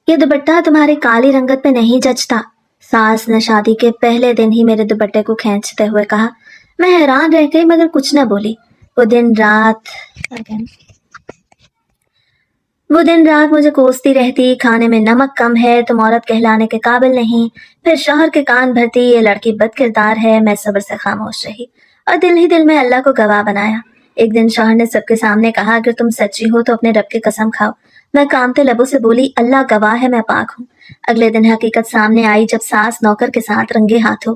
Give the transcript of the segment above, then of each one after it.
ये दुपट्टा तुम्हारी काली रंगत पे नहीं जचता। सास ने शादी के पहले दिन ही मेरे दुपट्टे को खींचते हुए कहा। मैं हैरान रह गई मगर कुछ न बोली। वो दिन रात मुझे कोसती रहती, खाने में नमक कम है, तुम औरत कहलाने के काबिल नहीं। फिर शौहर के कान भरती, ये लड़की बदकिरदार है। मैं सब्र से खामोश रही और दिल ही दिल में अल्लाह को गवाह बनाया। एक दिन शौहर ने सबके सामने कहा, अगर तुम सच्ची हो तो अपने रब की कसम खाओ। मैं कांपते लबों से बोली, अल्लाह गवाह है मैं पाक हूँ। अगले दिन हकीकत सामने आई जब सास नौकर के साथ रंगे हाथों।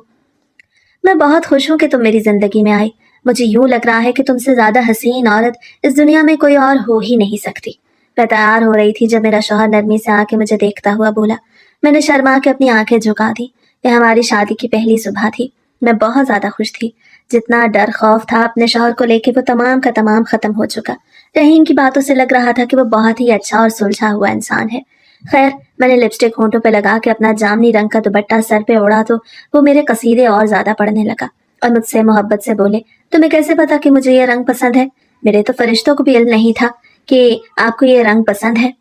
मैं बहुत खुश हूँ कि तुम मेरी जिंदगी में आई। मुझे यूं लग रहा है कि तुमसे ज्यादा हसीन औरत इस दुनिया में कोई और हो ही नहीं सकती। मैं तैयार हो रही थी जब मेरा शौहर नरमी से आके मुझे देखता हुआ बोला। मैंने शर्मा के अपनी आंखें झुका दी। यह हमारी शादी की पहली सुबह थी। मैं बहुत ज्यादा खुश थी। जितना डर खौफ था अपने शौहर को लेके वो तमाम का तमाम खत्म हो चुका। रहीम की बातों से लग रहा था कि वो बहुत ही अच्छा और सुलझा हुआ इंसान है। खैर, मैंने लिपस्टिक होंठों पे लगा के अपना जामनी रंग का दुपट्टा सर पे ओढ़ा तो वो मेरे कसीदे और ज्यादा पड़ने लगा और मुझसे मोहब्बत से बोले, तुम्हें कैसे पता कि मुझे ये रंग पसंद है? मेरे तो फरिश्तों को भी इल्म नहीं था कि आपको ये रंग पसंद है।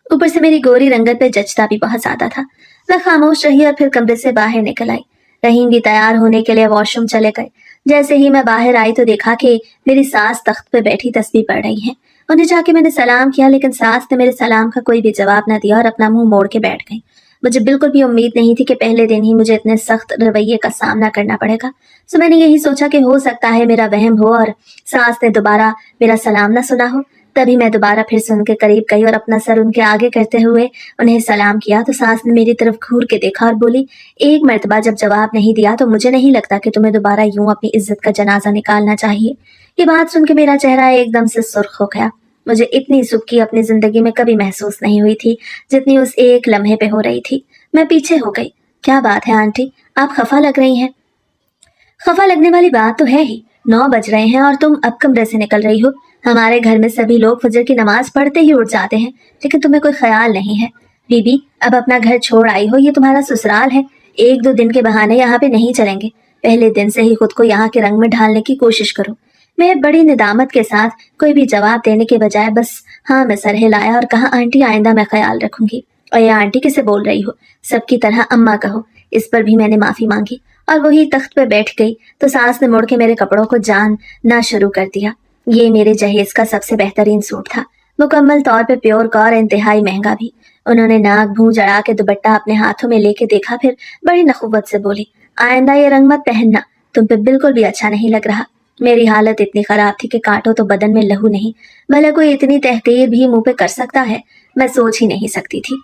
ऊपर से मेरी गोरी रंगत पे जचता भी बहुत ज्यादा था। मैं खामोश रही और फिर कमरे से बाहर निकल आई। रहीम भी तैयार होने के लिए वॉशरूम चले गए। जैसे ही मैं बाहर आई तो देखा कि मेरी सास तख्त पे बैठी तस्बीह पढ़ रही है। उन्हें जाके मैंने सलाम किया, लेकिन सास ने मेरे सलाम का कोई भी जवाब न दिया और अपना मुंह मोड़ के बैठ गई। मुझे बिल्कुल भी उम्मीद नहीं थी कि पहले दिन ही मुझे इतने सख्त रवैये का सामना करना पड़ेगा। सो मैंने यही सोचा कि हो सकता है मेरा वहम हो और सास ने दोबारा मेरा सलाम न सुना हो। तभी मैं दोबारा फिर से उनके करीब गई और अपना सर उनके आगे करते हुए उन्हें सलाम किया तो सास ने मेरी तरफ घूर के देखा और बोली, एक मर्तबा जब जवाब नहीं दिया तो मुझे नहीं लगता कि तुम्हें दोबारा यूं अपनी इज्जत का जनाजा निकालना चाहिए। ये बात सुन के मेरा चेहरा एकदम से सुर्ख हो गया। मुझे इतनी सुक्की अपनी जिंदगी में कभी महसूस नहीं हुई थी जितनी उस एक लम्हे पे हो रही थी। मैं पीछे हो गई। क्या बात है आंटी, आप खफा लग रही हैं? खफा लगने वाली बात तो है ही। 9 बज रहे हैं और तुम अब कमरे से निकल रही हो। हमारे घर में सभी लोग फजर की नमाज पढ़ते ही उठ जाते हैं, लेकिन तुम्हें कोई ख्याल नहीं है। बीबी, अब अपना घर छोड़ आई हो, ये तुम्हारा ससुराल है। 1-2 दिन के बहाने यहाँ पे नहीं चलेंगे। पहले दिन से ही खुद को यहाँ के रंग में ढालने की कोशिश करो। मैं बड़ी निदामत के साथ कोई भी जवाब देने के बजाय बस हाँ में सर हिलाया और कहा, आंटी आइंदा मैं ख्याल रखूंगी। और ये आंटी किसे बोल रही हो? सबकी तरह अम्मा कहो। इस पर भी मैंने माफी मांगी और वही तख्त पे बैठ गई तो सास ने मुड़ के मेरे कपड़ों को जानना शुरू कर दिया। ये मेरे जहेज का सबसे बेहतरीन सूट था, मुकम्मल तौर पे प्योर और इंतहाई महंगा भी। उन्होंने नाक भूं चढ़ा के दुपट्टा अपने हाथों में लेके देखा, फिर बड़ी नखुवत से बोली, आइंदा ये रंग मत पहनना, तुम पे बिल्कुल भी अच्छा नहीं लग रहा। मेरी हालत इतनी खराब थी कि काटो तो बदन में लहू नहीं। भला कोई इतनी तहकीर भी मुंह पे कर सकता है? मैं सोच ही नहीं सकती थी।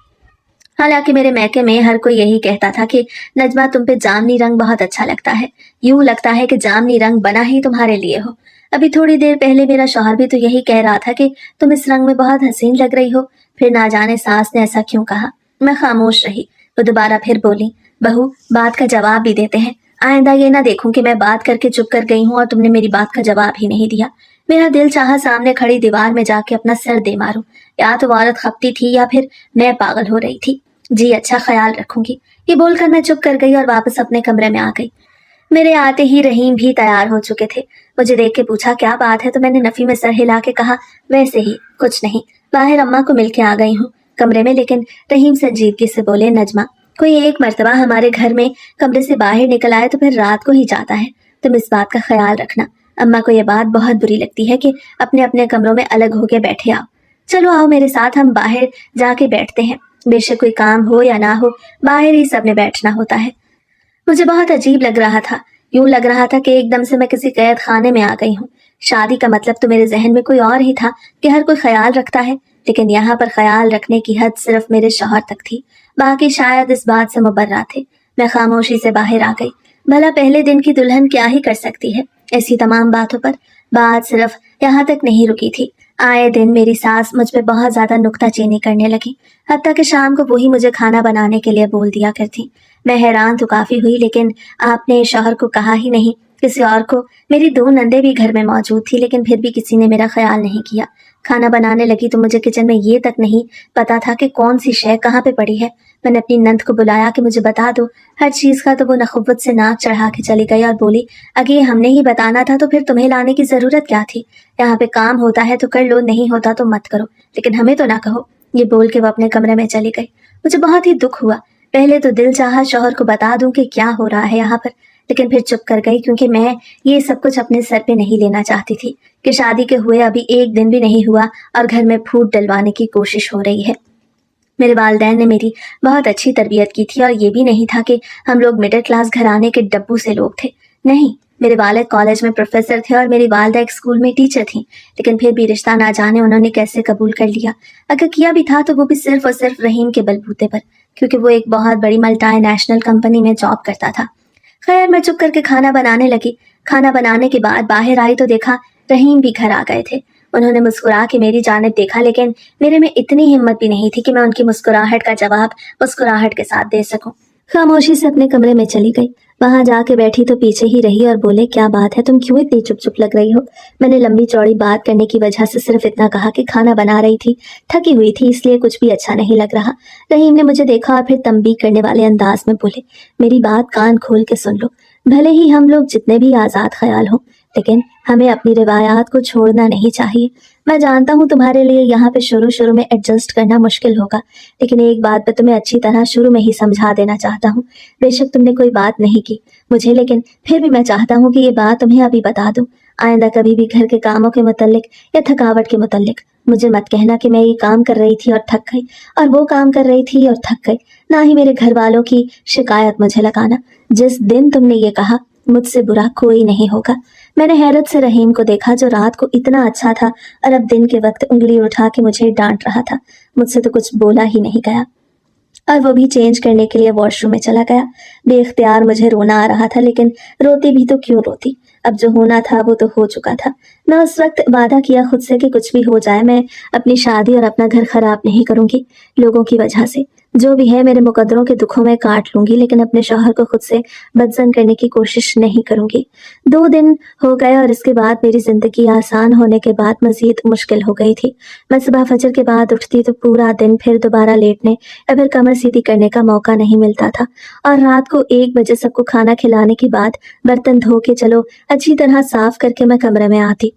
हालांकि मेरे मैके में हर कोई यही कहता था कि नजमा तुम पे जामनी रंग बहुत अच्छा लगता है, यूं लगता है कि जामनी रंग बना ही तुम्हारे लिए हो। अभी थोड़ी देर पहले मेरा शौहर भी तो यही कह रहा था कि तुम इस रंग में बहुत हसीन लग रही हो। फिर ना जाने सास ने ऐसा क्यों कहा। मैं खामोश रही। वो दोबारा फिर बोली, बहू बात का जवाब भी देते हैं। आइंदा ये ना देखूं कि मैं बात करके चुप कर गई हूँ और तुमने मेरी बात का जवाब ही नहीं दिया। मेरा दिल चाहा सामने खड़ी दीवार में जाके अपना सर दे मारूं। या तो औरत खपती थी या फिर मैं पागल हो रही थी। जी अच्छा, ख्याल रखूंगी। ये बोलकर मैं चुप कर गई और वापस अपने कमरे में आ गई। मेरे आते ही रहीम भी तैयार हो चुके थे। मुझे देख के पूछा, क्या बात है? तो मैंने नफी में सर हिला के कहा, वैसे ही कुछ नहीं, बाहर अम्मा को मिल के आ गई हूँ कमरे में। लेकिन रहीम संजीदगी से बोले, नजमा कोई एक मर्तबा हमारे घर में कमरे से बाहर निकल आए तो फिर रात को ही जाता है। तुम इस बात का ख्याल रखना। अम्मा को यह बात बहुत बुरी लगती है कि अपने अपने कमरों में अलग होके बैठे आओ। चलो आओ मेरे साथ, हम बाहर जाके बैठते हैं। बेशक कोई काम हो या ना हो, बाहर ही सबने बैठना होता है। मुझे बहुत अजीब लग रहा था। यूं लग रहा था कि एकदम से मैं किसी कैद खाने में आ गई हूँ। शादी का मतलब तो मेरे जहन में कोई और ही था कि हर कोई ख्याल रखता है, लेकिन यहाँ पर ख्याल रखने की हद सिर्फ मेरे शौहर तक थी। बाकी शायद इस बात से मुबर्रा थे। मैं खामोशी से बाहर आ गई। भला पहले दिन की दुल्हन क्या ही कर सकती है ऐसी तमाम बातों पर। बात सिर्फ यहाँ तक नहीं रुकी थी। आए दिन मेरी सास मुझ पे बहुत ज्यादा नुक्ताचीनी करने लगी। हत्ता कि शाम को वही मुझे खाना बनाने के लिए बोल दिया करती। मैं हैरान तो काफी हुई, लेकिन आपने शौहर को कहा ही नहीं, किसी और को। मेरी 2 नंदे भी घर में मौजूद थी, लेकिन फिर भी किसी ने मेरा ख्याल नहीं किया। खाना बनाने लगी तो मुझे किचन में ये तक नहीं पता था कि कौन सी शय कहाँ पे पड़ी है। मैंने अपनी नंद को बुलाया कि मुझे बता दो हर चीज का, तो वो नखुवत से नाक चढ़ा के चली गई और बोली, अगे हमने ही बताना था तो फिर तुम्हें लाने की जरूरत क्या थी? यहाँ पे काम होता है तो कर लो, नहीं होता तो मत करो, लेकिन हमें तो ना कहो। ये बोल के वो अपने कमरे में चली गई। मुझे बहुत ही दुख हुआ। पहले तो दिल चाहा शौहर को बता दूं कि क्या हो रहा है यहाँ पर, लेकिन फिर चुप कर गई क्योंकि मैं ये सब कुछ अपने सर पे नहीं लेना चाहती थी कि शादी के हुए अभी एक दिन भी नहीं हुआ और घर में फूट डलवाने की कोशिश हो रही है। मेरे वालिदैन ने मेरी बहुत अच्छी तरबियत की थी और ये भी नहीं था कि हम लोग मिडिल क्लास घराने के डब्बू से लोग थे। नहीं, मेरे वालिद कॉलेज में प्रोफेसर थे और मेरी वालदा एक स्कूल में टीचर थी, लेकिन फिर भी रिश्ता ना जाने उन्होंने कैसे कबूल कर लिया। अगर किया भी था तो वो भी सिर्फ और सिर्फ रहीम के बलबूते पर, क्योंकि वो एक बहुत बड़ी मल्टी नेशनल कंपनी में जॉब करता था। खैर, मैं चुप करके खाना बनाने लगी। खाना बनाने के बाद बाहर आई तो देखा रहीम भी घर आ गए थे। उन्होंने मुस्कुरा के मेरी जानिब देखा, लेकिन मेरे में इतनी हिम्मत भी नहीं थी कि मैं उनकी मुस्कुराहट का जवाब मुस्कुराहट के साथ दे सकूं। खामोशी से अपने कमरे में चली गई। वहां जाके बैठी तो पीछे ही रही और बोले, क्या बात है, तुम क्यों इतनी चुप चुप लग रही हो? मैंने लंबी चौड़ी बात करने की वजह से सिर्फ इतना कहा कि खाना बना रही थी, थकी हुई थी, इसलिए कुछ भी अच्छा नहीं लग रहा। रहीम ने मुझे देखा और फिर तंबीह करने वाले अंदाज में बोले, मेरी बात कान खोल के सुन लो। भले ही हम लोग जितने भी आजाद ख्याल हो, लेकिन हमें अपनी रिवायात को छोड़ना नहीं चाहिए। मैं जानता हूँ तुम्हारे लिए यहाँ पे शुरू में एडजस्ट करना मुश्किल होगा, लेकिन एक बात मैं तुम्हें अच्छी तरह शुरू में ही समझा देना चाहता हूँ। बेशक तुमने कोई बात नहीं की मुझे, लेकिन फिर भी मैं चाहता हूँ कि ये बात तुम्हें अभी बता दूं। आइंदा कभी भी घर के कामों के मुतल्लिक या थकावट के मुतल्लिक मुझे मत कहना कि मैं ये काम कर रही थी और थक गई, और वो काम कर रही थी और थक गई। ना ही मेरे घर वालों की शिकायत मुझे लगाना। जिस दिन तुमने ये कहा, मुझसे बुरा कोई नहीं होगा। मैंने हैरत से रहीम को देखा, जो रात को इतना अच्छा था और अब दिन के वक्त उंगली उठा के मुझे डांट रहा था। मुझसे तो कुछ बोला ही नहीं गया और वो भी चेंज करने के लिए वॉशरूम में चला गया। बेख्तियार मुझे रोना आ रहा था, लेकिन रोती भी तो क्यों रोती, अब जो होना था वो तो हो चुका था। मैं उस वक्त वादा किया खुद से कि कुछ भी हो जाए मैं अपनी शादी और अपना घर खराब नहीं करूंगी लोगों की वजह से। जो भी है मेरे मुकद्दरों के दुखों में काट लूंगी, लेकिन अपने शौहर को खुद से बदजन करने की कोशिश नहीं करूंगी। 2 दिन हो गए और इसके बाद मेरी जिंदगी आसान होने के बाद मजीद मुश्किल हो गई थी। मैं सुबह फजर के बाद उठती तो पूरा दिन फिर दोबारा लेटने या फिर कमर सीधी करने का मौका नहीं मिलता था, और रात को 1 बजे सबको खाना खिलाने के बाद बर्तन धो के चलो अच्छी तरह साफ करके मैं कमरे में आती।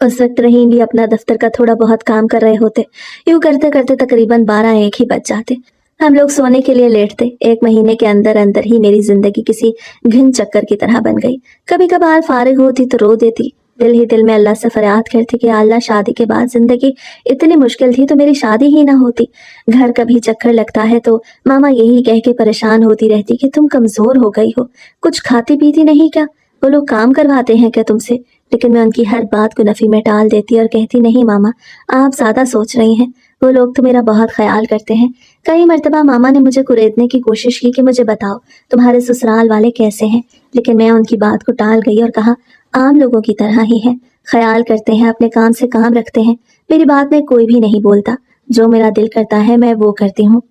उस वक्त रहीम भी अपना दफ्तर का थोड़ा बहुत काम कर रहे होते। यूं करते करते तकरीबन 12-1 ही बज जाते। हम लोग सोने के लिए लेटते। 1 महीने के अंदर अंदर ही मेरी जिंदगी किसी घिन चक्कर की तरह बन गई। कभी कभार फारिग होती तो रो देती, दिल ही दिल में अल्लाह से फरियाद करती कि अल्लाह, शादी के बाद जिंदगी इतनी मुश्किल थी तो मेरी शादी ही ना होती। घर कभी चक्कर लगता है तो मामा यही कह के परेशान होती रहती कि तुम कमजोर हो गई हो, कुछ खाती पीती नहीं क्या, वो लोग काम करवाते हैं क्या तुमसे? लेकिन मैं उनकी हर बात को नफी में टाल देती और कहती, नहीं मामा, आप ज्यादा सोच रही हैं, वो लोग तो मेरा बहुत ख्याल करते हैं। कई मर्तबा मामा ने मुझे कुरेदने की कोशिश की कि मुझे बताओ तुम्हारे ससुराल वाले कैसे हैं, लेकिन मैं उनकी बात को टाल गई और कहा, आम लोगों की तरह ही है, ख्याल करते हैं, अपने काम से काम रखते हैं, मेरी बात में कोई भी नहीं बोलता, जो मेरा दिल करता है मैं वो करती हूँ।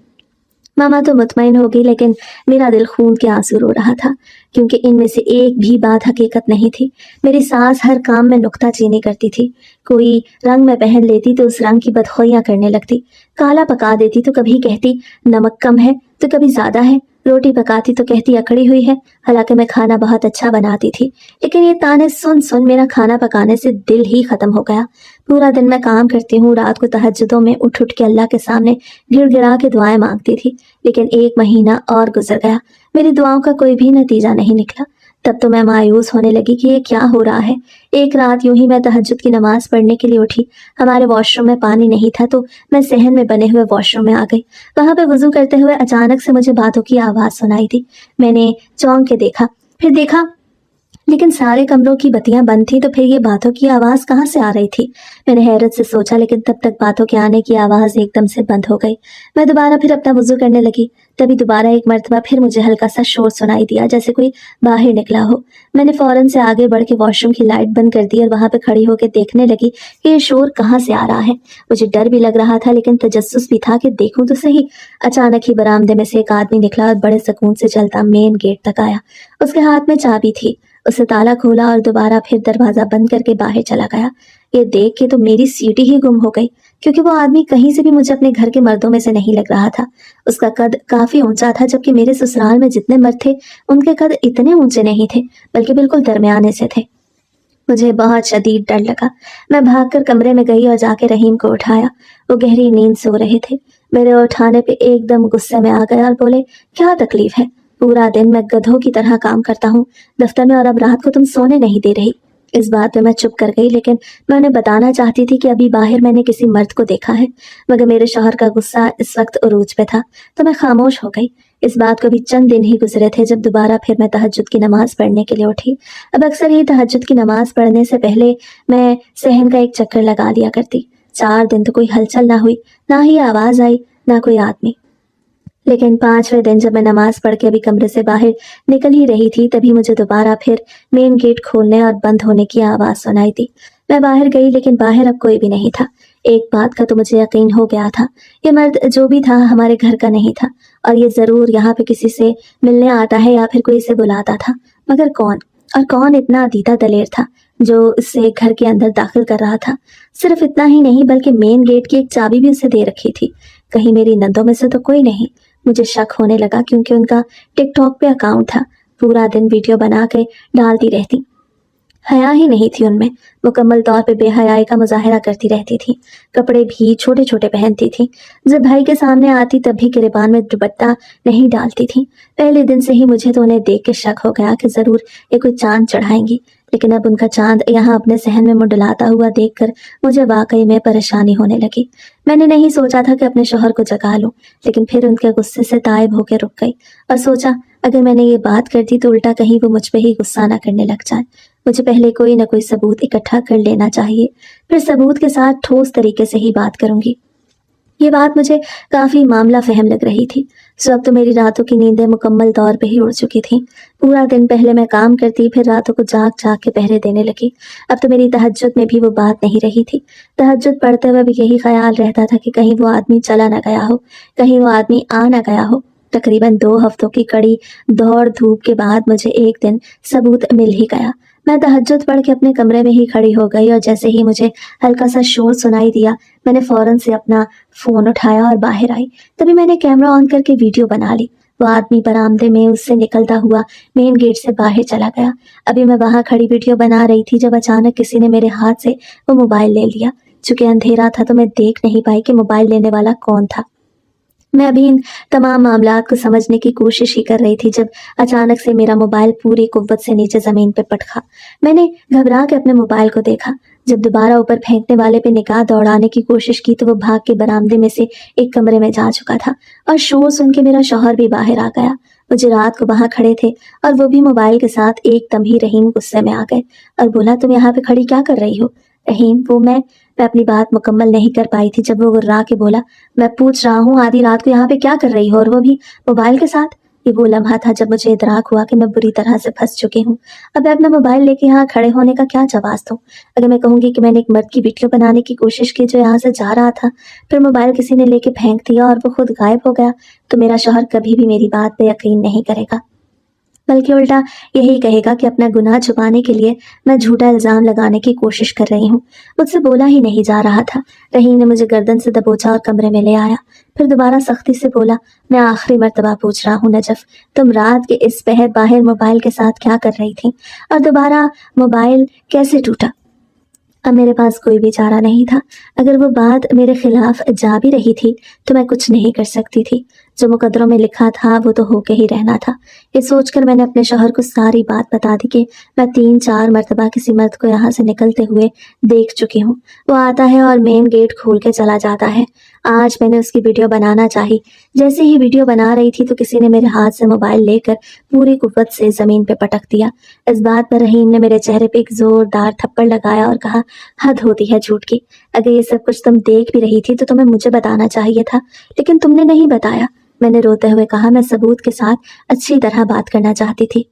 मामा तो मुतमईन हो गई, लेकिन मेरा दिल खून के आंसू रो रहा था, क्योंकि इनमें से एक भी बात हकीकत नहीं थी। मेरी सास हर काम में नुक्ताचीनी करती थी। कोई रंग में पहन लेती तो उस रंग की बदखोइयां करने लगती। काला पका देती तो कभी कहती नमक कम है, तो कभी ज्यादा है। रोटी पकाती तो कहती अकड़ी हुई है। हालांकि मैं खाना बहुत अच्छा बनाती थी, लेकिन ये ताने सुन सुन मेरा खाना पकाने से दिल ही खत्म हो गया। पूरा दिन मैं काम करती हूँ, रात को तहज्जुदों में उठ उठ के अल्लाह के सामने गिड़गिड़ा के दुआएं मांगती थी, लेकिन 1 महीना और गुजर गया, मेरी दुआओं का कोई भी नतीजा नहीं निकला। तब तो मैं मायूस होने लगी कि ये क्या हो रहा है। एक रात यूं ही मैं तहज्जुद की नमाज पढ़ने के लिए उठी। हमारे वॉशरूम में पानी नहीं था तो मैं सहन में बने हुए वॉशरूम में आ गई। वहां पे वुजू करते हुए अचानक से मुझे बातों की आवाज सुनाई दी। मैंने चौंक के देखा, फिर देखा, लेकिन सारे कमरों की बत्तियां बंद थी, तो फिर ये बातों की आवाज कहाँ से आ रही थी? मैंने हैरत से सोचा, लेकिन तब तक बातों के आने की आवाज एकदम से बंद हो गई। मैं दोबारा फिर अपना वुजू करने लगी। तभी दोबारा एक मर्तबा फिर मुझे हल्का सा शोर सुनाई दिया, जैसे कोई बाहर निकला हो। मैंने फौरन से आगे बढ़ के वॉशरूम की लाइट बंद कर दी और वहां पे खड़ी होकर देखने लगी कि ये शोर कहाँ से आ रहा है। मुझे डर भी लग रहा था, लेकिन तजस्सुस भी था कि देखूं तो सही। अचानक ही बरामदे में से एक आदमी निकला और बड़े सुकून से चलता मेन गेट तक आया। उसके हाथ में चाबी थी। उसने ताला खोला और दोबारा फिर दरवाजा बंद करके बाहर चला गया। ये देख के तो मेरी सीटी ही गुम हो गई, क्योंकि वो आदमी कहीं से भी मुझे अपने घर के मर्दों में से नहीं लग रहा था। उसका कद काफी ऊंचा था, जबकि मेरे ससुराल में जितने मर्द थे उनके कद इतने ऊंचे नहीं थे, बल्कि बिल्कुल दरमियाने से थे। मुझे बहुत शदीद डर लगा। मैं भागकर कमरे में गई और जाके रहीम को उठाया। वो गहरी नींद सो रहे थे। मेरे उठाने पे एकदम गुस्से में आ गया और बोले, क्या तकलीफ है? पूरा दिन मैं गधों की तरह काम करता हूँ दफ्तर में, और अब रात को तुम सोने नहीं दे रही। इस बात पे मैं चुप कर गई, लेकिन मैं उन्हें बताना चाहती थी कि अभी बाहर मैंने किसी मर्द को देखा है, मगर मेरे शौहर का गुस्सा इस वक्त उरूज पे था, तो मैं खामोश हो गई। इस बात को भी चंद दिन ही गुजरे थे जब दोबारा फिर मैं तहज्जुद की नमाज पढ़ने के लिए उठी। अब अक्सर ही तहज्जुद की नमाज पढ़ने से पहले मैं सहन का एक चक्कर लगा लिया करती। 4 दिन तो कोई हलचल ना हुई, ना ही आवाज आई, ना कोई आदमी। लेकिन 5वें दिन जब मैं नमाज पढ़ के अभी कमरे से बाहर निकल ही रही थी, तभी मुझे दोबारा फिर मेन गेट खोलने और बंद होने की आवाज सुनाई दी। मैं बाहर गई, लेकिन बाहर अब कोई भी नहीं था। एक बात का तो मुझे यकीन हो गया था, ये मर्द जो भी था हमारे घर का नहीं था, और ये जरूर यहाँ पे किसी से मिलने आता है या फिर कोई इसे बुलाता था। मगर कौन? और कौन इतना अदीता दलेर था जो इससे घर के अंदर दाखिल कर रहा था? सिर्फ इतना ही नहीं, बल्कि मेन गेट की एक चाबी भी उसे दे रखी थी। कहीं मेरी नंदों में से तो कोई नहीं? मुझे शक होने लगा, क्योंकि उनका टिकटॉक पे अकाउंट था। पूरा दिन वीडियो बना के डालती रहती, हया ही नहीं थी उनमें। मुकम्मल तौर पे बेहयाई का मुजाहिरा करती रहती थी। कपड़े भी छोटे छोटे पहनती थी। जब भाई के सामने आती तब भी गिरेबान में दुपट्टा नहीं डालती थी। पहले दिन से ही मुझे तो उन्हें देख के शक हो गया कि जरूर ये कोई चांद चढ़ाएंगी, लेकिन अब उनका चांद यहाँ अपने सहन में मुंडलाता हुआ देखकर मुझे वाकई में परेशानी होने लगी। मैंने नहीं सोचा था कि अपने शौहर को जगा लूं, लेकिन फिर उनके गुस्से से ताइब होकर रुक गई और सोचा, अगर मैंने ये बात कर दी तो उल्टा कहीं वो मुझ पे ही गुस्सा ना करने लग जाए। मुझे पहले कोई ना कोई सबूत इकट्ठा कर लेना चाहिए, फिर सबूत के साथ ठोस तरीके से ही बात करूंगी। ये बात मुझे काफी मामला फहम लग रही थी। सो अब तो मेरी रातों की नींदें मुकम्मल तौर पे ही उड़ चुकी थी। पूरा दिन पहले मैं काम करती, फिर रातों को जाग जाग के पहरे देने लगी। अब तो मेरी तहज्जुद में भी वो बात नहीं रही थी। तहज्जुद पढ़ते हुए भी यही ख्याल रहता था कि कहीं वो आदमी चला ना गया हो, कहीं वो आदमी आ ना गया हो। तकरीबन 2 हफ्तों की कड़ी दौड़ धूप के बाद मुझे एक दिन सबूत मिल ही गया। मैं तहज्जुद पढ़ के अपने कमरे में ही खड़ी हो गई, और जैसे ही मुझे हल्का सा शोर सुनाई दिया, मैंने फौरन से अपना फोन उठाया और बाहर आई। तभी मैंने कैमरा ऑन करके वीडियो बना ली। वो आदमी बरामदे में उससे निकलता हुआ मेन गेट से बाहर चला गया। अभी मैं वहां खड़ी वीडियो बना रही थी जब अचानक किसी ने मेरे हाथ से वो मोबाइल ले लिया। चूंकि अंधेरा था तो मैं देख नहीं पाई कि मोबाइल लेने वाला कौन था। मैं अभी इन तमाम मामलात को समझने की कोशिश ही कर रही थी जब अचानक से मेरा मोबाइल पूरी कुव्वत से नीचे जमीन पे पटका। मैंने घबरा के अपने मोबाइल को देखा। जब दोबारा ऊपर फेंकने वाले पे निगाह दौड़ाने की कोशिश की तो वो भाग के बरामदे में से एक कमरे में जा चुका था, और शोर सुन के मेरा शौहर भी बाहर आ गया। मुझे रात को वहां खड़े थे और वो भी मोबाइल के साथ। एकदम ही रहीम गुस्से में आ गए और बोला, तुम यहाँ पे खड़ी क्या कर रही हो? रहीम, वो मैं अपनी बात मुकम्मल नहीं कर पाई थी जब वो गुर्रा के बोला, मैं पूछ रहा हूँ आधी रात को यहाँ पे क्या कर रही हो, और वो भी मोबाइल के साथ। ये वो लम्हा था जब मुझे इदराक हुआ कि मैं बुरी तरह से फंस चुकी हूँ। अब मैं अपना मोबाइल लेके यहाँ खड़े होने का क्या जवाब दूँ? अगर मैं कहूँगी कि मैंने एक मर्द की वीडियो बनाने की कोशिश की जो यहाँ से जा रहा था, फिर मोबाइल किसी ने लेके फेंक दिया और वो खुद गायब हो गया, तो मेरा शौहर कभी भी मेरी बात पे यकीन नहीं करेगा, बल्कि उल्टा यही कहेगा कि अपना गुनाह छुपाने के लिए मैं झूठा इल्जाम लगाने की कोशिश कर रही हूँ। मुझसे बोला ही नहीं जा रहा था। रहीम ने मुझे गर्दन से दबोचा और कमरे में ले आया। फिर दोबारा सख्ती से बोला, मैं आखिरी मर्तबा पूछ रहा हूँ नजफ, तुम रात के इस पहर बाहर मोबाइल के साथ क्या कर रही थी, और दोबारा मोबाइल कैसे टूटा? अब मेरे पास कोई भी चारा नहीं था। अगर वो बात मेरे खिलाफ जा भी रही थी तो मैं कुछ नहीं कर सकती थी। जो मुकद्दरों में लिखा था वो तो होके ही रहना था। ये सोचकर मैंने अपने शौहर को सारी बात बता दी कि मैं 3-4 मर्तबा किसी मर्द को यहाँ से निकलते हुए देख चुकी हूँ। वो आता है और मेन गेट खोल के चला जाता है। आज मैंने उसकी वीडियो बनाना चाही। जैसे ही वीडियो बना रही थी तो किसी ने मेरे हाथ से मोबाइल लेकर पूरी कुव्वत से जमीन पे पटक दिया। इस बात पर रहीम ने मेरे चेहरे पे एक जोरदार थप्पड़ लगाया और कहा, हद होती है झूठ की। अगर ये सब कुछ तुम देख भी रही थी तो तुम्हें मुझे बताना चाहिए था, लेकिन तुमने नहीं बताया। मैंने रोते हुए कहा, मैं सबूत के साथ अच्छी तरह बात करना चाहती थी।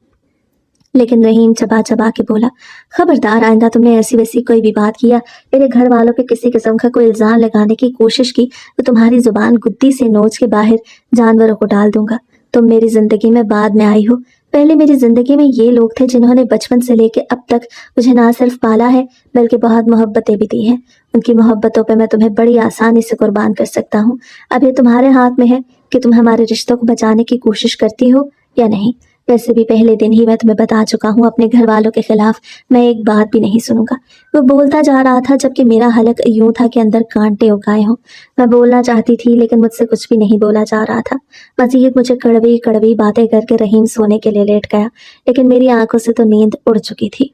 लेकिन रहीम चबा चबा के बोला, खबरदार, आइंदा तुमने ऐसी वैसी कोई भी बात किया, मेरे घर वालों पे किसी किस्म का कोई इल्जाम लगाने की कोशिश की तो तुम्हारी जुबान गुद्दी से नोच के बाहर जानवरों को डाल दूंगा। तुम मेरी जिंदगी में बाद में आई हो। पहले मेरी जिंदगी में ये लोग थे जिन्होंने बचपन से लेके अब तक मुझे ना सिर्फ पाला है बल्कि बहुत मोहब्बतें भी दी हैं। उनकी मोहब्बतों पे मैं तुम्हें बड़ी आसानी से कुर्बान कर सकता हूँ। अब ये तुम्हारे हाथ में है कि तुम हमारे रिश्तों को बचाने की कोशिश करती हो या नहीं। वैसे भी पहले दिन ही मैं तुम्हें बता चुका हूँ, अपने घर वालों के खिलाफ मैं एक बात भी नहीं सुनूंगा। वो बोलता जा रहा था जबकि मेरा हलक यूं था कि अंदर कांटे उगाए हों। मैं बोलना चाहती थी लेकिन मुझसे कुछ भी नहीं बोला जा रहा था। मजीद मुझे कड़वी कड़वी बातें करके रहीम सोने के लिए लेट गया, लेकिन मेरी आंखों से तो नींद उड़ चुकी थी।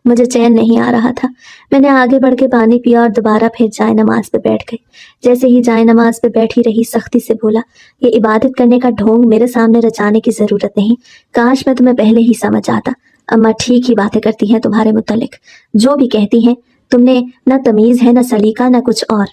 मुझे चैन नहीं आ रहा था। मैंने आगे बढ़ के पानी पिया और दोबारा फिर जाए नमाज पे बैठ गई। जैसे ही जाए नमाज पे बैठी रही, सख्ती से बोला, ये इबादत करने का ढोंग मेरे सामने रचाने की जरूरत नहीं। काश मैं तुम्हें पहले ही समझ आता। अम्मा ठीक ही बातें करती हैं तुम्हारे मुतालिक, जो भी कहती हैं। तुमने न तमीज है, न सलीका, न कुछ और।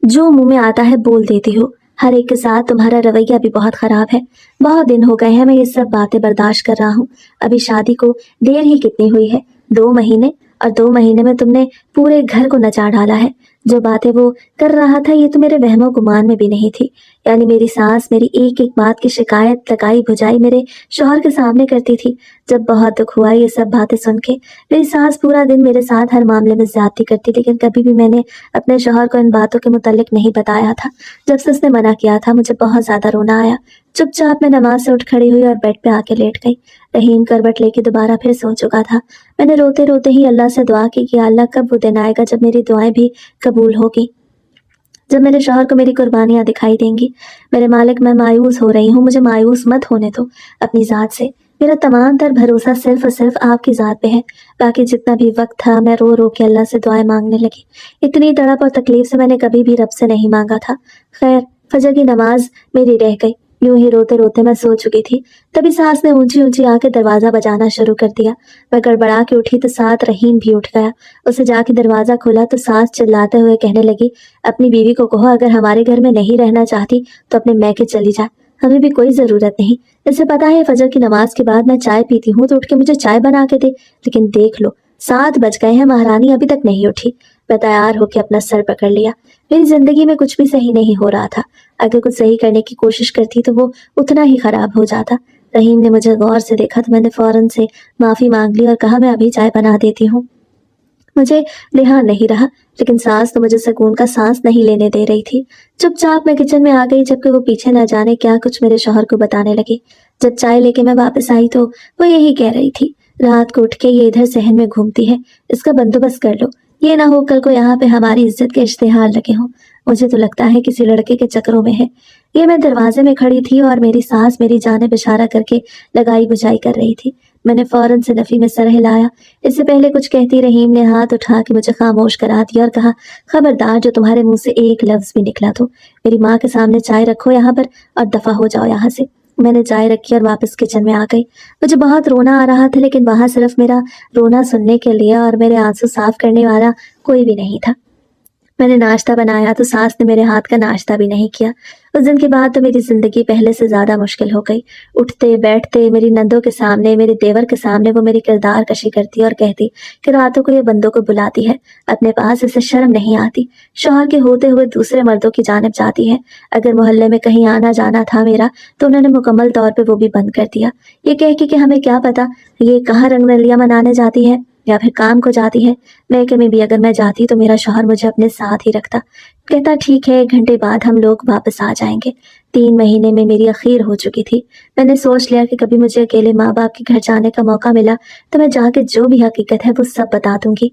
जो मुंह में आता है बोल देती हो। हर एक के साथ तुम्हारा रवैया भी बहुत खराब है। बहुत दिन हो गए हैं मैं ये सब बातें बर्दाश्त कर रहा हूँ। अभी शादी को देर ही कितनी हुई है, 2 महीने, और 2 महीने में तुमने पूरे घर को नचा डाला है। जो बातें वो कर रहा था ये तो मेरे वहमो गुमान में भी नहीं थी। यानी मेरी सास मेरी एक एक बात की शिकायत लगाई बुझाई मेरे शौहर के सामने करती थी। जब बहुत दुख हुआ ये सब बातें सुन के। मेरी सास पूरा दिन मेरे साथ हर मामले में ज्यादती करती, लेकिन कभी भी मैंने अपने शौहर को इन बातों के मुतालिक नहीं बताया था। जब से उसने मना किया था मुझे बहुत ज्यादा रोना आया। चुपचाप मैं नमाज से उठ खड़ी हुई और बेड पे आके लेट गई। रहीम करवट लेके दोबारा फिर सो चुका था। मैंने रोते रोते ही अल्लाह से दुआ की कि अल्लाह कब वो दिन आएगा जब मेरी दुआएं भी कबूल होगी, जब मेरे शौहर को मेरी कुर्बानियां दिखाई देंगी। मेरे मालिक, मैं मायूस हो रही हूँ, मुझे मायूस मत होने दो अपनी ज़ात से। मेरा तमाम तर भरोसा सिर्फ और सिर्फ आपकी ज़ात पे है। बाकी जितना भी वक्त था मैं रो रो के अल्लाह से दुआएं मांगने लगी। इतनी तड़प और तकलीफ से मैंने कभी भी रब से नहीं मांगा था। खैर, फजर की नमाज मेरी रह गई। यूं ही रोते रोते मैं सो चुकी थी। तभी सास ने ऊंची ऊंची आके दरवाजा बजाना शुरू कर दिया। मैं गड़बड़ा के उठी तो साथ रहीम भी उठ गया। उसे जाके दरवाजा खोला तो सास चिल्लाते हुए कहने लगी, अपनी बीवी को कहो अगर हमारे घर में नहीं रहना चाहती तो अपने मैके चली जाए, हमें भी कोई जरूरत नहीं। इसे पता है फजर की नमाज के बाद मैं चाय पीती हूँ तो उठ के मुझे चाय बना के दे, लेकिन देख लो 7 बज गए हैं, महारानी अभी तक नहीं उठी। मैं तैयार होकर अपना सर पकड़ लिया। मेरी जिंदगी में कुछ भी सही नहीं हो रहा था। अगर कुछ सही करने की कोशिश करती तो वो उतना ही खराब हो जाता। रहीम ने मुझे गौर से देखा तो मैंने फौरन से माफी मांग ली और कहा, मैं अभी चाय बना देती हूँ। मुझे ध्यान नहीं रहा, लेकिन सास तो मुझे सुकून का सांस नहीं लेने दे रही थी। चुपचाप मैं किचन में आ गई, जबकि वो पीछे न जाने क्या कुछ मेरे शौहर को बताने लगी। जब चाय लेके मैं वापस आई तो वो यही कह रही थी, रात को उठ के ये इधर सहन में घूमती है, इसका बंदोबस्त कर लो। ये ना हो कल को यहाँ पे हमारी इज्जत के इश्तेहार लगे हों। मुझे तो लगता है किसी लड़के के चक्करों में है। ये मैं दरवाजे में खड़ी थी और मेरी सास मेरी जानिब इशारा करके लगाई बुझाई कर रही थी। मैंने फौरन से नफी में सर हिलाया। इससे पहले कुछ कहती रहीम ने हाथ उठा के मुझे खामोश करा दिया और कहा, खबरदार जो तुम्हारे मुंह से एक लफ्ज भी निकला तो मेरी माँ के सामने चाय रखो यहाँ पर और दफा हो जाओ यहाँ से। मैंने चाय रखी और वापस किचन में आ गई। मुझे बहुत रोना आ रहा था, लेकिन वहां सिर्फ मेरा रोना सुनने के लिए और मेरे आंसू साफ करने वाला कोई भी नहीं था। मैंने नाश्ता बनाया तो सास ने मेरे हाथ का नाश्ता भी नहीं किया। उस दिन के बाद तो मेरी जिंदगी पहले से ज्यादा मुश्किल हो गई। उठते बैठते मेरी नंदों के सामने, मेरे देवर के सामने वो मेरी किरदार कशी करती और कहती कि रातों को ये बंदों को बुलाती है, अपने पास इसे शर्म नहीं आती, शौहर के होते हुए दूसरे मर्दों की जानिब जाती है। अगर मोहल्ले में कहीं आना जाना था मेरा तो उन्होंने मुकम्मल तौर पर वो भी बंद कर दिया। ये कह के कि हमें क्या पता ये कहाँ रंगरलियां मनाने जाती है या फिर काम को जाती है। मैके में भी अगर मैं जाती तो मेरा शौहर मुझे अपने साथ ही रखता, कहता ठीक है 1 घंटे बाद हम लोग वापस आ जाएंगे। 3 महीने में मेरी अखीर हो चुकी थी। मैंने सोच लिया कि कभी मुझे अकेले माँ बाप के घर जाने का मौका मिला तो मैं जाके जो भी हकीकत है वो सब बता दूंगी।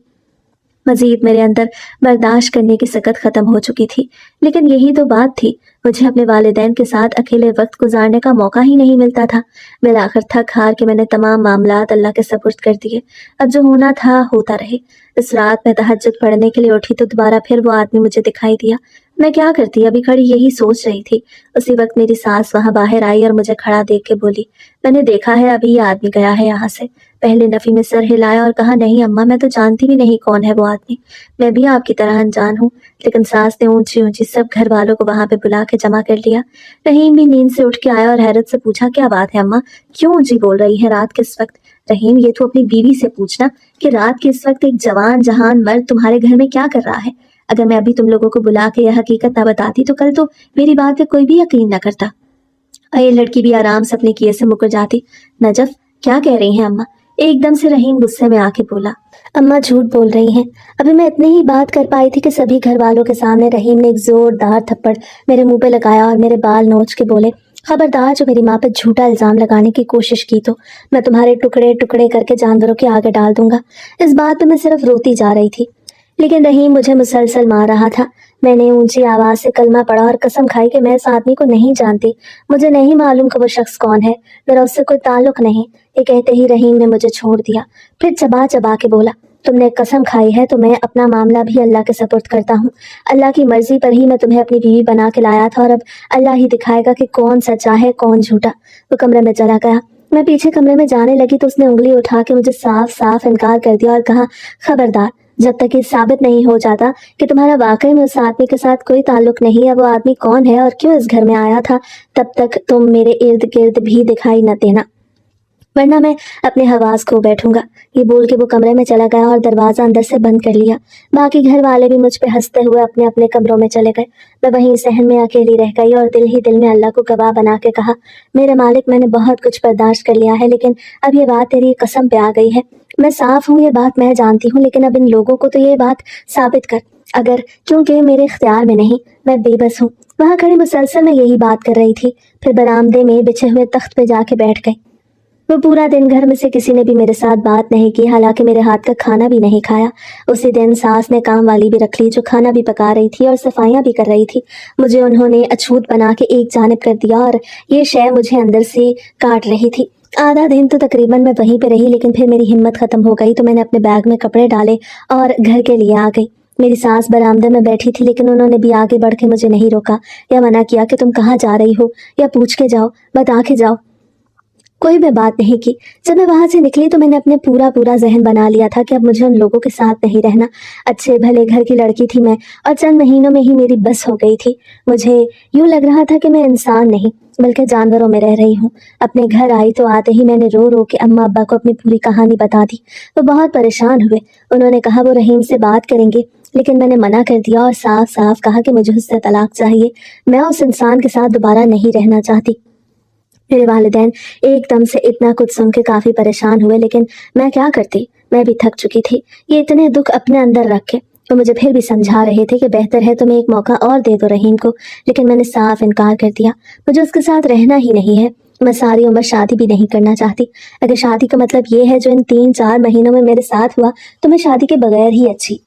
मजीद मेरे अंदर बर्दाश्त करने की सकत खत्म हो चुकी थी। लेकिन यही तो बात थी, मुझे अपने वालिदैन के साथ अकेले वक्त गुजारने का मौका ही नहीं मिलता था। मेरा आखिर थक हार के मैंने तमाम मामलात अल्लाह के सपुर्द कर दिए। अब जो होना था होता रहे। इस रात मैं तहज्जुद पढ़ने के लिए उठी तो दोबारा फिर वो आदमी मुझे दिखाई दिया। मैं क्या करती, अभी खड़ी यही सोच रही थी। उसी वक्त मेरी सास वहां बाहर आई और मुझे खड़ा देख के बोली, मैंने देखा है अभी ये आदमी गया है यहाँ से। पहले नफी में सर हिलाया और कहा, नहीं अम्मा, मैं तो जानती भी नहीं कौन है वो आदमी, मैं भी आपकी तरह अनजान हूँ। लेकिन सास ने ऊंची ऊंची सब घर वालों को वहां पे बुला के जमा कर लिया। रहीम भी नींद से उठ के आया और हैरत से पूछा, क्या बात है अम्मा, क्यों ऊंची बोल रही है रात किस वक्त? रहीम, ये तो अपनी बीवी से पूछना कि रात के इस वक्त एक जवान जहान मर्द तुम्हारे घर में क्या कर रहा है। अगर मैं अभी तुम लोगों को बुला के यह हकीकत न बताती तो कल तो मेरी बात पे कोई भी यकीन न करता। ये लड़की भी आराम से अपने किए से मुकर जाती। नजफ, क्या कह रही हैं अम्मा? एकदम से रहीम गुस्से में आके बोला, अम्मा झूठ बोल रही हैं। अभी मैं इतनी ही बात कर पाई थी कि सभी घर वालों के सामने रहीम ने एक जोरदार थप्पड़ मेरे मुंह पे लगाया और मेरे बाल नोच के बोले, खबरदार जो मेरी माँ पर झूठा इल्जाम लगाने की कोशिश की तो मैं तुम्हारे टुकड़े टुकड़े करके जानवरों के आगे डाल दूंगा। इस बात पे मैं सिर्फ रोती जा रही थी, लेकिन रहीम मुझे मुसलसल मार रहा था। मैंने ऊंची आवाज से कलमा पढ़ा और कसम खाई कि मैं इस आदमी को नहीं जानती। मुझे नहीं मालूम कि वो शख्स कौन है, मेरा उससे कोई ताल्लुक नहीं। ये कहते ही रहीम ने मुझे छोड़ दिया। फिर चबा चबा के बोला, तुमने कसम खाई है तो मैं अपना मामला भी अल्लाह के सपुर्द करता हूँ। अल्लाह की मर्जी पर ही मैं तुम्हें अपनी बीवी बना के लाया था और अब अल्लाह ही दिखाएगा कि कौन सच्चा है कौन झूठा। वो कमरे में चला गया। मैं पीछे कमरे में जाने लगी तो उसने उंगली उठा के मुझे साफ साफ इनकार कर दिया और कहा, खबरदार, जब तक ये साबित नहीं हो जाता कि तुम्हारा वाकई में उस आदमी के साथ कोई ताल्लुक नहीं है, वो आदमी कौन है और क्यों इस घर में आया था, तब तक तुम मेरे इर्द गिर्द भी दिखाई न देना, वरना मैं अपने हवास खो बैठूंगा। ये बोल के वो कमरे में चला गया और दरवाजा अंदर से बंद कर लिया। बाकी घर वाले भी मुझ पे हंसते हुए अपने अपने कमरों में चले गए। मैं वहीं सहन में अकेली रह गई और दिल ही दिल में अल्लाह को गवाह बना के कहा, मेरे मालिक, मैंने बहुत कुछ बर्दाश्त कर लिया है, लेकिन अब ये बात तेरी कसम पे आ गई है। मैं साफ हूँ, ये बात मैं जानती हूँ, लेकिन अब इन लोगों को तो ये बात साबित कर, अगर क्योंकि मेरे इख्तियार में नहीं, मैं बेबस हूँ। वहां खड़ी मुसलसल मैं यही बात कर रही थी, फिर बरामदे में बिछे हुए तख्त पे जाके बैठ गई। वो पूरा दिन घर में से किसी ने भी मेरे साथ बात नहीं की, हालांकि मेरे हाथ का खाना भी नहीं खाया। उसी दिन सास ने काम वाली भी रख ली जो खाना भी पका रही थी और सफाइयां भी कर रही थी। मुझे उन्होंने अछूत बना के एक जानिब कर दिया और ये शय मुझे अंदर से काट रही थी। आधा दिन तो तकरीबन मैं वहीं पे रही, लेकिन फिर मेरी हिम्मत खत्म हो गई तो मैंने अपने बैग में कपड़े डाले और घर के लिए आ गई। मेरी सास बरामदे में बैठी थी, लेकिन उन्होंने भी आगे बढ़ के मुझे नहीं रोका या मना किया कि तुम कहाँ जा रही हो, या पूछ के जाओ, बता के जाओ। कोई भी बात नहीं की। जब मैं वहां से निकली तो मैंने अपने पूरा जहन बना लिया था कि अब मुझे उन लोगों के साथ नहीं रहना। अच्छे भले घर की लड़की थी मैं, और चंद महीनों में ही मेरी बस हो गई थी। मुझे यूं लग रहा था कि मैं इंसान नहीं बल्कि जानवरों में रह रही हूँ। अपने घर आई तो आते ही मैंने रो रो के अम्मा अब्बा को अपनी पूरी कहानी बता दी। वो बहुत परेशान हुए। उन्होंने कहा वो रहीम से बात करेंगे, लेकिन मैंने मना कर दिया और साफ साफ कहा कि मुझे उससे तलाक चाहिए। मैं उस इंसान के साथ दोबारा नहीं रहना चाहती। मेरे वालिदैन एकदम से इतना कुछ सुन के काफी परेशान हुए, लेकिन मैं क्या करती, मैं भी थक चुकी थी। ये इतने दुख अपने अंदर रख के तो मुझे फिर भी समझा रहे थे कि बेहतर है तुम्हें एक मौका और दे दो रहीम को, लेकिन मैंने साफ इनकार कर दिया। मुझे उसके साथ रहना ही नहीं है। मैं सारी उम्र शादी भी नहीं करना चाहती। अगर शादी का मतलब ये है जो इन 3-4 महीनों में मेरे साथ हुआ, तो मैं शादी के बगैर ही अच्छी।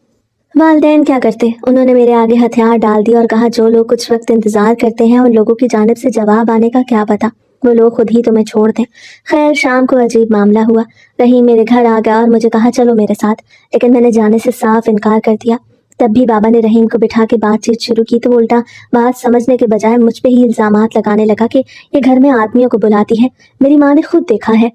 वालदैन क्या करते, उन्होंने मेरे आगे हथियार डाल दिया और कहा जो लोग कुछ वक्त इंतजार करते हैं उन लोगों की जानिब से जवाब आने का क्या पता, वो लोग खुद ही तुम्हें छोड़ दें। खैर, शाम को अजीब मामला हुआ। रहीम मेरे घर आ गया और मुझे कहा चलो मेरे साथ, लेकिन मैंने जाने से साफ इनकार कर दिया। तब भी बाबा ने रहीम को बिठा के बातचीत शुरू की तो वो उल्टा बात समझने के बजाय मुझ पे ही इल्जामात लगाने लगा कि ये घर में आदमियों को बुलाती है। मेरी माँ ने खुद देखा है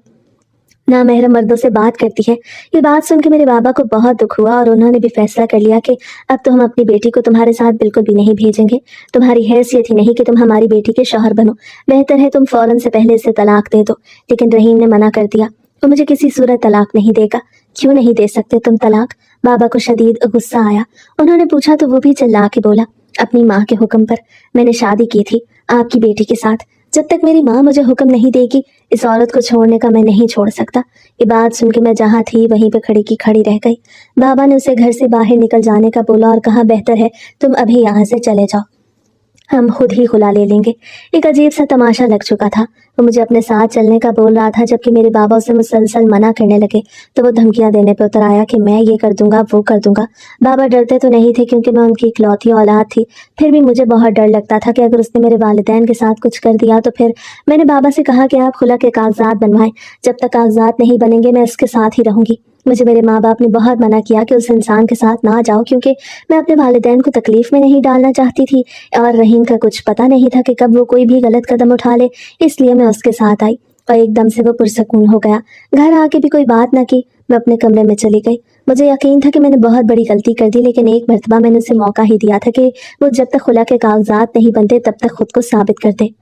ना महरम मर्दों से बात करती है। ये बात सुन के मेरे बाबा को बहुत दुख हुआ और उन्होंने भी फैसला कर लिया कि अब तो हम अपनी बेटी को तुम्हारे साथ बिल्कुल भी नहीं भेजेंगे। तुम्हारी हैसियत ही नहीं कि तुम हमारी बेटी के शौहर बनो। बेहतर है तुम फौरन से पहले इसे तलाक दे दो। लेकिन रहीम ने मना कर दिया। वो मुझे किसी सूरत तलाक नहीं देगा। क्यों नहीं दे सकते तुम तलाक? बाबा को शदीद गुस्सा आया। उन्होंने पूछा तो वो भी चिल्ला के बोला, अपनी माँ के हुक्म पर मैंने शादी की थी आपकी बेटी के साथ। जब तक मेरी माँ मुझे हुक्म नहीं देगी इस औरत को छोड़ने का मैं नहीं छोड़ सकता। ये बात सुन के मैं जहाँ थी वहीं पे खड़ी की खड़ी रह गई। बाबा ने उसे घर से बाहर निकल जाने का बोला और कहा बेहतर है तुम अभी यहाँ से चले जाओ, हम खुद ही खुला ले लेंगे। एक अजीब सा तमाशा लग चुका था। वो मुझे अपने साथ चलने का बोल रहा था, जबकि मेरे बाबा उसे मुसलसल मना करने लगे। तो वो धमकियां देने पे उतर आया कि मैं ये कर दूंगा वो कर दूंगा। बाबा डरते तो नहीं थे क्योंकि मैं उनकी इकलौती औलाद थी, फिर भी मुझे बहुत डर लगता था कि अगर उसने मेरे वालिदैन के साथ कुछ कर दिया तो फिर। मैंने बाबा से कहा कि आप खुला के कागजात बनवाएं। जब तक कागजात नहीं बनेंगे मैं इसके साथ ही रहूंगी। मुझे मेरे माँ बाप ने बहुत मना किया कि उस इंसान के साथ ना जाओ, क्योंकि मैं अपने वालिदैन को तकलीफ में नहीं डालना चाहती थी और रहीम का कुछ पता नहीं था कि कब वो कोई भी गलत कदम उठा ले, इसलिए मैं उसके साथ आई और एकदम से वो पुरसकून हो गया। घर आके भी कोई बात ना की, मैं अपने कमरे में चली गई। मुझे यकीन था कि मैंने बहुत बड़ी गलती कर दी, लेकिन एक मर्तबा मैंने उसे मौका ही दिया था कि वो जब तक खुला के कागजात नहीं बनते तब तक खुद को साबित कर दे।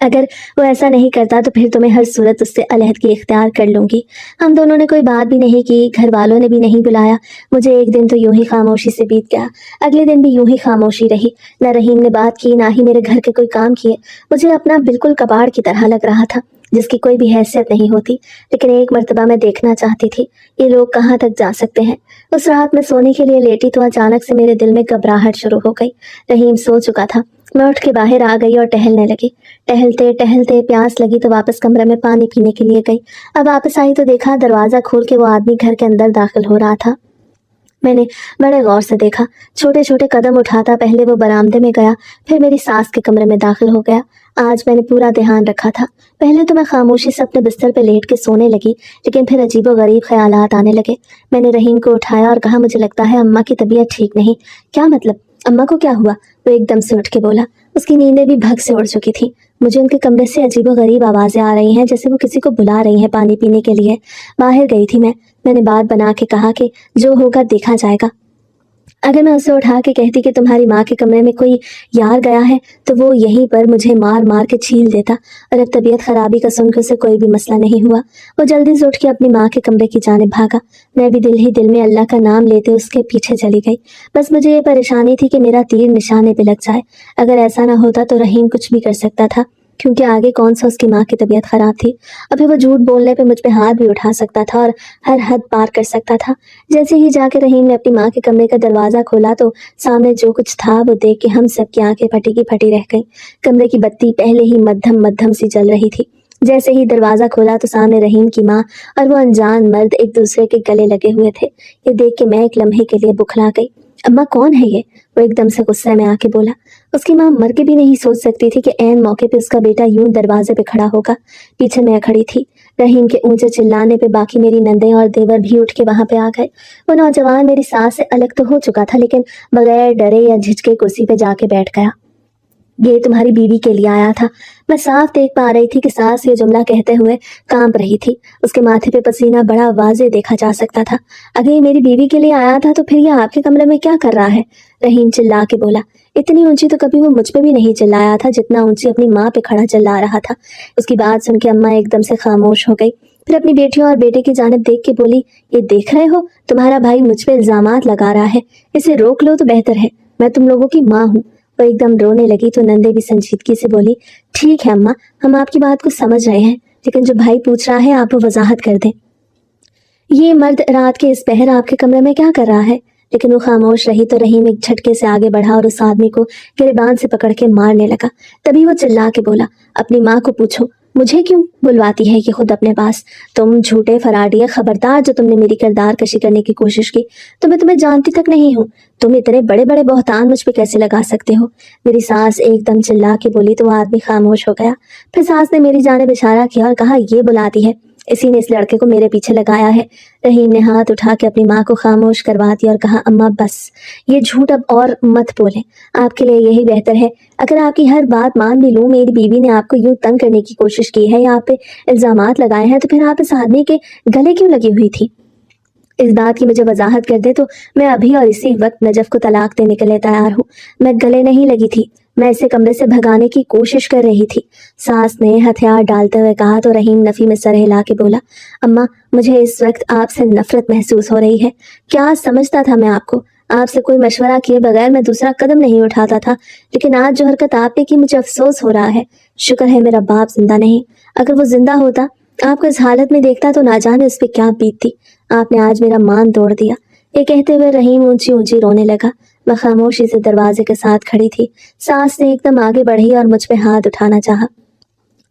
अगर वो ऐसा नहीं करता तो फिर तुम्हें हर सूरत उससे अलहदगी इख्तियार कर लूंगी। हम दोनों ने कोई बात भी नहीं की, घर वालों ने भी नहीं बुलाया। मुझे एक दिन तो यूं ही खामोशी से बीत गया। अगले दिन भी यूं ही खामोशी रही। न रहीम ने बात की, ना ही मेरे घर के कोई काम किए। मुझे अपना बिल्कुल कबाड़ की तरह लग रहा था जिसकी कोई भी हैसियत नहीं होती। लेकिन एक मर्तबा मैं देखना चाहती थी ये लोग कहाँ तक जा सकते हैं। उस रात में सोने के लिए लेटी तो अचानक से मेरे दिल में घबराहट शुरू हो गई। रहीम सो चुका था। मैं उठ के बाहर आ गई और टहलने लगी। टहलते टहलते प्यास लगी तो वापस कमरे में पानी पीने के लिए गई। अब वापस आई तो देखा दरवाजा खोल के वो आदमी घर के अंदर दाखिल हो रहा था। मैंने बड़े गौर से देखा। छोटे छोटे कदम उठाता पहले वो बरामदे में गया, फिर मेरी सास के कमरे में दाखिल हो गया। आज मैंने पूरा ध्यान रखा था। पहले तो मैं खामोशी से अपने बिस्तर पे लेट के सोने लगी, लेकिन फिर अजीबोगरीब ख्यालात आने लगे। मैंने रहीम को उठाया और कहा, मुझे लगता है अम्मा की तबीयत ठीक नहीं। क्या मतलब? अम्मा को क्या हुआ? वो एकदम से उठ के बोला। उसकी नींदें भी भग से उड़ चुकी थी। मुझे उनके कमरे से अजीबोगरीब आवाज़ें आ रही हैं, जैसे वो किसी को बुला रही हैं पानी पीने के लिए। बाहर गई थी मैंने बात बना के कहा कि जो होगा देखा जाएगा। अगर मैं उसे उठा के कहती कि तुम्हारी माँ के कमरे में कोई यार गया है तो वो यहीं पर मुझे मार मार के छील देता। और अब तबीयत खराबी का सुनकर उसे कोई भी मसला नहीं हुआ। वो जल्दी से उठ के अपनी माँ के कमरे की जानिब भागा। मैं भी दिल ही दिल में अल्लाह का नाम लेते उसके पीछे चली गई। बस मुझे ये परेशानी थी कि मेरा तीर निशाने पे लग जाए। अगर ऐसा ना होता तो रहीम कुछ भी कर सकता था, क्योंकि आगे कौन सा उसकी माँ की तबीयत खराब थी। अभी वो झूठ बोलने पे मुझ पे हाथ भी उठा सकता था और हर हद पार कर सकता था। जैसे ही जाके रहीम ने अपनी माँ के कमरे का दरवाजा खोला तो सामने जो कुछ था वो देख के हम सब की आंखें फटी की फटी रह गईं। कमरे की बत्ती पहले ही मद्धम मद्धम सी जल रही थी। जैसे ही दरवाजा खोला तो सामने रहीम की माँ और वो अनजान मर्द एक दूसरे के गले लगे हुए थे। ये देख के मैं एक लम्हे के लिए बुखला गई। अम्मा कौन है ये? वो एकदम से गुस्से में आके बोला। उसकी माँ मर के भी नहीं सोच सकती थी कि ऐन मौके पे उसका बेटा यूं दरवाजे पे खड़ा होगा। पीछे मैं खड़ी थी। रहीम के ऊंचे चिल्लाने पे बाकी मेरी नंदें और देवर भी उठ के वहां पे आ गए। वो नौजवान मेरी सास से अलग तो हो चुका था, लेकिन बगैर डरे या झिझके कुर्सी पे जाके बैठ गया। ये तुम्हारी बीवी के लिए आया था। मैं साफ देख पा रही थी कि सास ये जुमला कहते हुए कांप रही थी। उसके माथे पे पसीना बड़ा वाजे देखा जा सकता था। अगर ये मेरी बीवी के लिए आया था तो फिर ये आपके कमरे में क्या कर रहा है? रहीम चिल्ला के बोला। इतनी ऊंची तो कभी वो मुझ पे भी नहीं चिल्लाया था जितना ऊंची अपनी माँ पे खड़ा चिल्ला रहा था। उसकी बात सुन के अम्मा एकदम से खामोश हो गई। फिर अपनी बेटियों और बेटे की जानिब देख के बोली, ये देख रहे हो, तुम्हारा भाई मुझ पे इल्जामात लगा रहा है। इसे रोक लो तो बेहतर है। मैं तुम लोगों की माँ हूँ। वो एकदम रोने लगी तो नंदे भी संजीदगी से बोली, ठीक है अम्मा, हम आपकी बात को समझ रहे हैं, लेकिन जो भाई पूछ रहा है आप वो वजाहत कर दें। ये मर्द रात के इस पहर आपके कमरे में क्या कर रहा है? लेकिन वो खामोश रही तो रहीम एक झटके से आगे बढ़ा और उस आदमी को गिरबान से पकड़ के मारने लगा। तभी वो चिल्ला के बोला, अपनी माँ को पूछो, मुझे क्यों बुलवाती है ये खुद अपने पास? तुम झूठे फराडिया, खबरदार जो तुमने मेरी किरदार कशी करने की कोशिश की तो मैं तुम्हें जानती तक नहीं हूँ। तुम इतने बड़े बड़े बहतान मुझ पे कैसे लगा सकते हो? मेरी सास एकदम चिल्ला के बोली तो वो आदमी खामोश हो गया। फिर सास ने मेरी जानिब इशारा किया और कहा, ये बुलाती है, इसी ने इस लड़के को मेरे पीछे लगाया है। रहीम ने हाथ उठा के अपनी माँ को खामोश करवा दिया और कहा, अम्मा बस, ये झूठ अब और मत बोले। आपके लिए यही बेहतर है। अगर आपकी हर बात मान भी लूं, मेरी बीवी ने आपको यूं तंग करने की कोशिश की है या आप पे इल्जामात लगाए हैं, तो फिर आप इस आदमी के गले क्यों लगी हुई थी? इस बात की मुझे वजाहत कर दे तो मैं अभी और इसी वक्त नजफ को तलाक देने के लिए तैयार हूँ। मैं गले नहीं लगी थी, मैं इसे कमरे से भगाने की कोशिश कर रही थी। सास ने हथियार डालते हुए कहा तो रहीम नफी में सर हिला के बोला, अम्मा मुझे इस वक्त आपसे नफरत महसूस हो रही है। क्या समझता था मैं आपको? आपसे कोई मशवरा किए बगैर मैं दूसरा कदम नहीं उठाता था, लेकिन आज जो हरकत आपने की मुझे अफसोस हो रहा है। शुक्र है मेरा बाप जिंदा नहीं। अगर वो जिंदा होता, आपको इस हालत में देखता तो ना जाने उस पर क्या बीतती। आपने आज मेरा मान तोड़ दिया। ये कहते हुए रहीम ऊंची ऊंची रोने लगा। मैं खामोशी से दरवाजे के साथ खड़ी थी। सास ने एकदम आगे बढ़ी और मुझ पे हाथ उठाना चाहा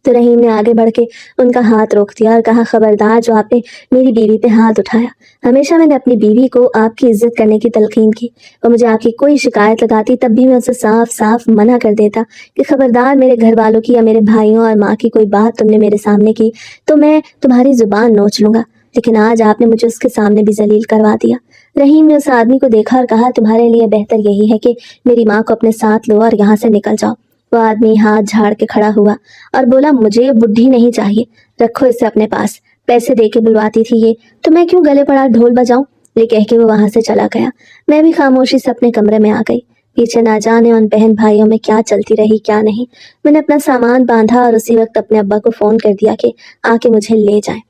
तो रहीम ने आगे बढ़ के उनका हाथ रोक दिया और कहा, खबरदार जो आपने मेरी बीवी पे हाथ उठाया। हमेशा मैंने अपनी बीवी को आपकी इज्जत करने की तलकीन की। वो मुझे आपकी कोई शिकायत लगाती तब भी मैं उसे साफ साफ मना कर देता कि खबरदार मेरे घर वालों की या मेरे भाइयों और माँ की कोई बात तुमने मेरे सामने की तो मैं तुम्हारी जुबान नोच लूंगा। लेकिन आज आपने मुझे उसके सामने भी जलील करवा दिया। रहीम ने उस आदमी को देखा और कहा, तुम्हारे लिए बेहतर यही है कि मेरी माँ को अपने साथ लो और यहाँ से निकल जाओ। वो आदमी हाथ झाड़ के खड़ा हुआ और बोला, मुझे बुढ़ी नहीं चाहिए, रखो इसे अपने पास। पैसे दे के बुलवाती थी ये, तो मैं क्यों गले पड़ा ढोल बजाऊं? ये कह के वो वहां से चला गया। मैं भी खामोशी से अपने कमरे में आ गई। पीछे ना जाने उन बहन भाइयों में क्या चलती रही क्या नहीं। मैंने अपना सामान बांधा और उसी वक्त अपने अब्बा को फोन कर दिया कि आके मुझे ले जाए।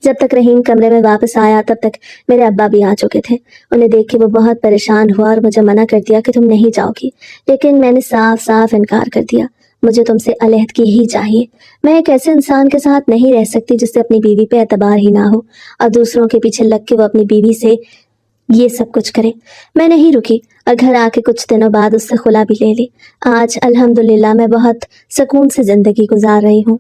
जब तक रहीम कमरे में वापस आया तब तक मेरे अब्बा भी आ चुके थे। उन्हें देख के वो बहुत परेशान हुआ और मुझे मना कर दिया कि तुम नहीं जाओगी, लेकिन मैंने साफ साफ इनकार कर दिया। मुझे तुमसे अलहदगी ही चाहिए। मैं एक ऐसे इंसान के साथ नहीं रह सकती जिससे अपनी बीवी पे एतबार ही ना हो और दूसरों के पीछे लग के वो अपनी बीवी से یہ سب کچھ کرے۔ میں نہیں رکی اور گھر آ کے کچھ دنوں بعد اس سے خلا بھی لے لی۔ آج الحمدللہ میں بہت سکون سے زندگی گزار رہی ہوں۔